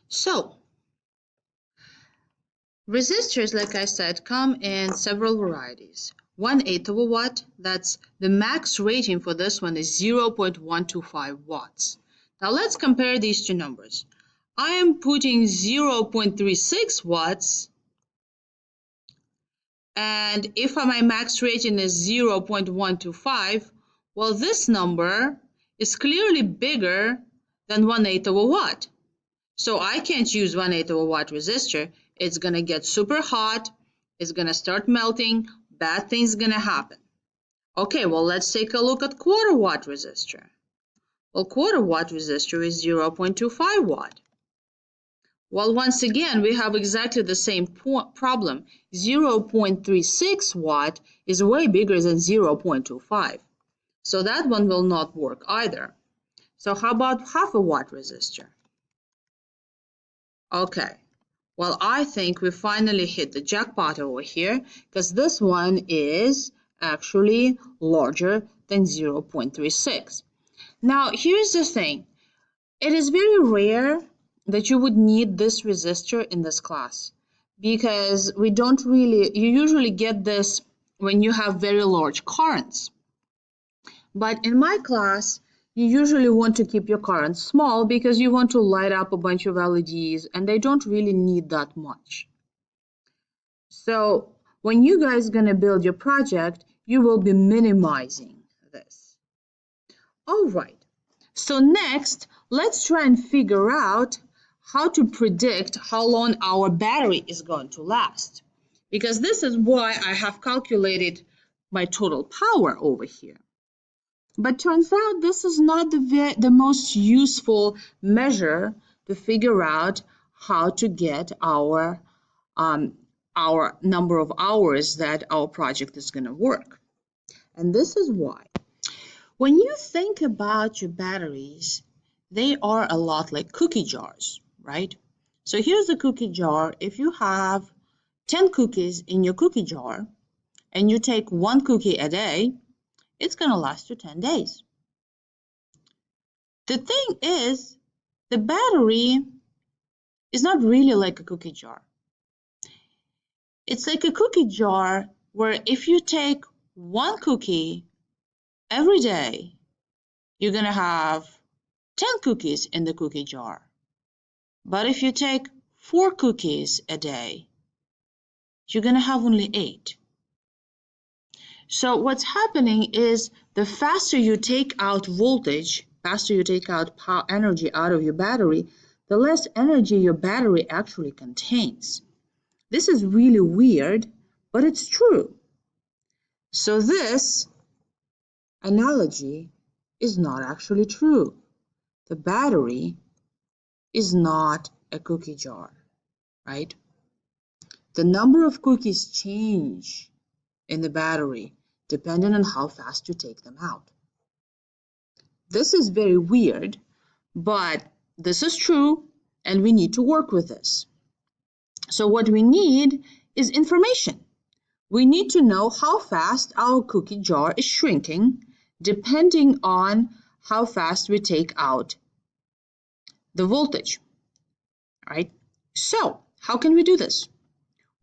So, resistors, like I said, come in several varieties. 1/8 of a watt, that's the max rating for this one is 0.125 watts. Now let's compare these two numbers. I am putting 0.36 watts, and if my max rating is 0.125, well, this number is clearly bigger than 1/8 of a watt. So I can't use 1/8 of a watt resistor. It's gonna get super hot, it's gonna start melting, bad things gonna happen. Okay, well, let's take a look at quarter watt resistor. Well, quarter watt resistor is 0.25 watt. Well, once again, we have exactly the same problem. 0.36 watt is way bigger than 0.25. So that one will not work either. So how about half a watt resistor? Okay, well, I think we finally hit the jackpot over here because this one is actually larger than 0.36. Now, here's the thing. It is very rare that you would need this resistor in this class because you usually get this when you have very large currents. But in my class, you usually want to keep your currents small because you want to light up a bunch of LEDs and they don't really need that much. So when you guys gonna build your project, you will be minimizing this. All right, so next, let's try and figure out how to predict how long our battery is going to last. Because this is why I have calculated my total power over here. But turns out this is not the most useful measure to figure out how to get our number of hours that our project is going to work. And this is why. When you think about your batteries, they are a lot like cookie jars, right? So here's a cookie jar. If you have 10 cookies in your cookie jar and you take one cookie a day, it's going to last you 10 days. The thing is, the battery is not really like a cookie jar. It's like a cookie jar where if you take one cookie every day, you're going to have 10 cookies in the cookie jar. But if you take 4 cookies a day, you're going to have only 8. So what's happening is the faster you take out voltage, faster you take out power energy out of your battery, the less energy your battery actually contains. This is really weird, but it's true. So this analogy is not actually true. The battery is not a cookie jar, right? The number of cookies change in the battery depending on how fast you take them out. This is very weird, but this is true and we need to work with this. So what we need is information. We need to know how fast our cookie jar is shrinking depending on how fast we take out the voltage, right? So how can we do this?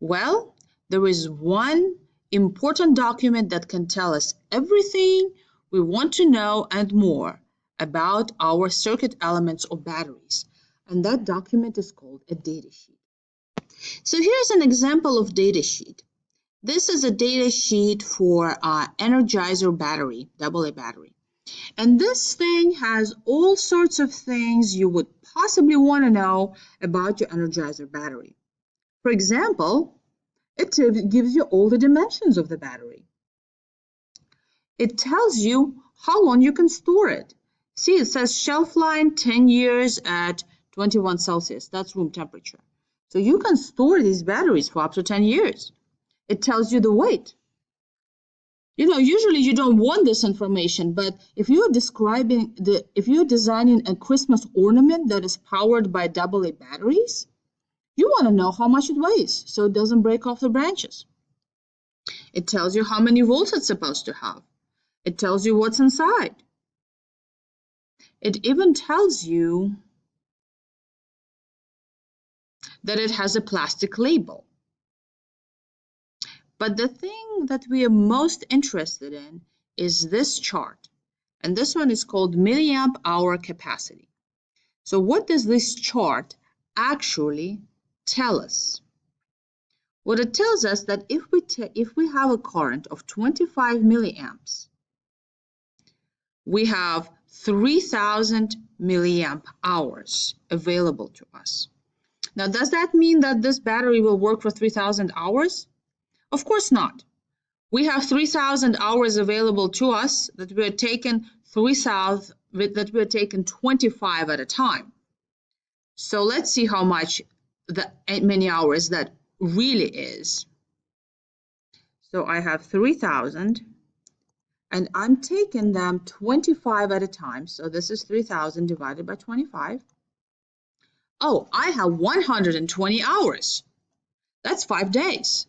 Well, there is one important document that can tell us everything we want to know and more about our circuit elements or batteries. And that document is called a data sheet. So here's an example of data sheet. This is a data sheet for Energizer battery, AA battery. And this thing has all sorts of things you would possibly want to know about your Energizer battery. For example, it gives you all the dimensions of the battery. It tells you how long you can store it. See, it says shelf life 10 years at 21 Celsius. That's room temperature. So you can store these batteries for up to 10 years. It tells you the weight. You know, usually you don't want this information, but if you're designing a Christmas ornament that is powered by AA batteries, you want to know how much it weighs so it doesn't break off the branches. It tells you how many volts it's supposed to have. It tells you what's inside. It even tells you that it has a plastic label. But the thing that we are most interested in is this chart. And this one is called milliamp hour capacity. So what does this chart actually tell us? Well, it tells us that if we have a current of 25 milliamps, we have 3,000 milliamp hours available to us. Now, does that mean that this battery will work for 3,000 hours? Of course not. We have 3,000 hours available to us that we're taking 25 at a time. So let's see how many hours that really is. So I have 3,000 and I'm taking them 25 at a time. So this is 3,000 divided by 25. Oh, I have 120 hours. That's 5 days.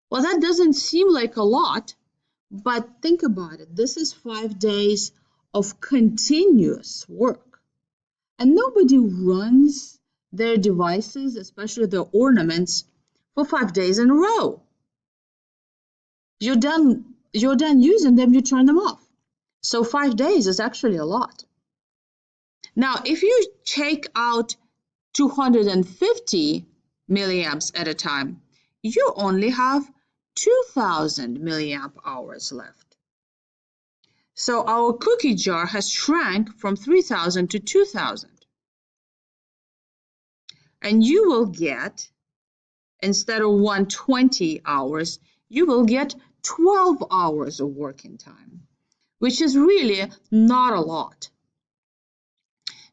Well, that doesn't seem like a lot, but think about it. This is 5 days of continuous work. And nobody runs their devices, especially their ornaments, for 5 days in a row. You're done using them, you turn them off. So 5 days is actually a lot. Now, if you take out 250 milliamps at a time, you only have 2,000 milliamp hours left. So our cookie jar has shrank from 3,000 to 2,000. And you will get, instead of 120 hours, you will get 12 hours of working time, which is really not a lot.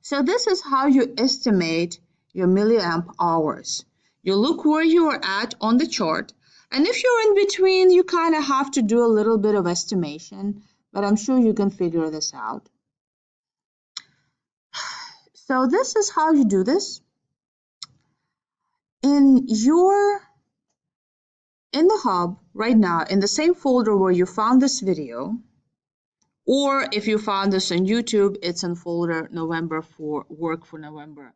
So this is how you estimate your milliamp hours. You look where you are at on the chart, and if you're in between, you kind of have to do a little bit of estimation, but I'm sure you can figure this out. So this is how you do this. In the hub right now, in the same folder where you found this video, or if you found this on YouTube, it's in folder November for work for November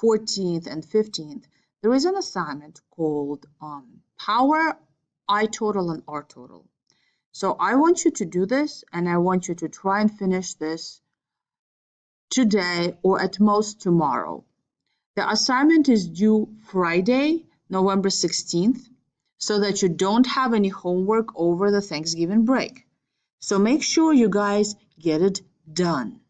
14th and 15th. There is an assignment called Power, Itotal, and Rtotal. So I want you to do this, and I want you to try and finish this today or at most tomorrow. The assignment is due Friday, November 16th, so that you don't have any homework over the Thanksgiving break. So make sure you guys get it done.